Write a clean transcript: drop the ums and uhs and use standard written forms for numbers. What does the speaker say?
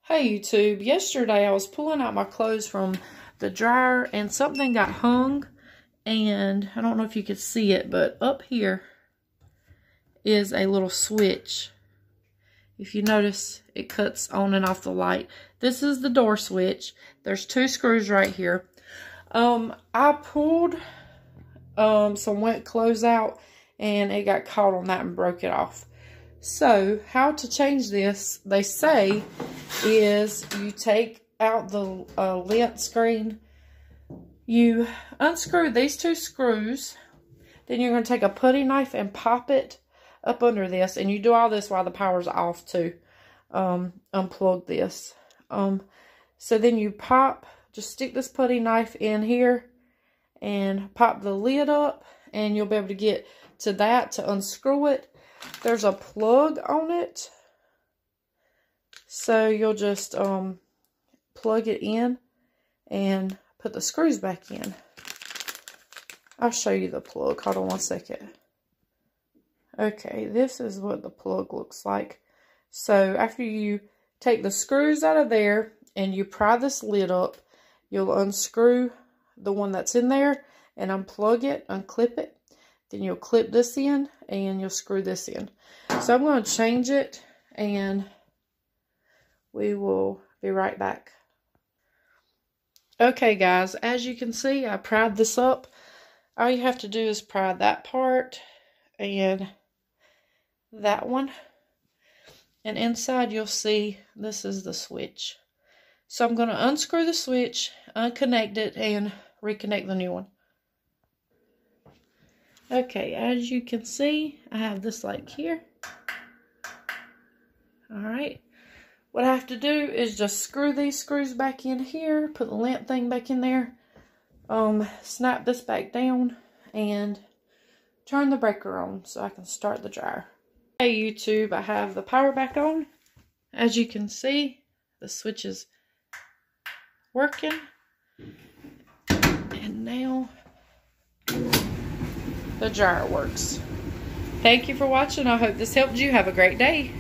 Hey YouTube, yesterday I was pulling out my clothes from the dryer and something got hung, and I don't know if you could see it, but up here is a little switch. If you notice, it cuts on and off the light. This is the door switch. There's two screws right here. I pulled some wet clothes out and it got caught on that and broke it off. So, how to change this, they say, is you take out the lint screen, you unscrew these two screws, then you're going to take a putty knife and pop it up under this, and you do all this while the power's off to unplug this. So then you just stick this putty knife in here and pop the lid up, and you'll be able to get to that to unscrew it. There's a plug on it, so you'll just plug it in and put the screws back in. I'll show you the plug. Hold on one second. Okay, this is what the plug looks like. So after you take the screws out of there and you pry this lid up, you'll unscrew the one that's in there and unplug it, unclip it. Then you'll clip this in and you'll screw this in. So I'm going to change it and we will be right back. Okay guys, as you can see, I pried this up. All you have to do is pry that part and that one. And inside you'll see this is the switch. So I'm going to unscrew the switch, unconnect it, and reconnect the new one. Okay, as you can see, I have this light here. Alright. What I have to do is just screw these screws back in here, put the lamp thing back in there, snap this back down, and turn the breaker on so I can start the dryer. Hey YouTube, I have the power back on. As you can see, the switch is working. And now the dryer works. Thank you for watching. I hope this helped you. Have a great day.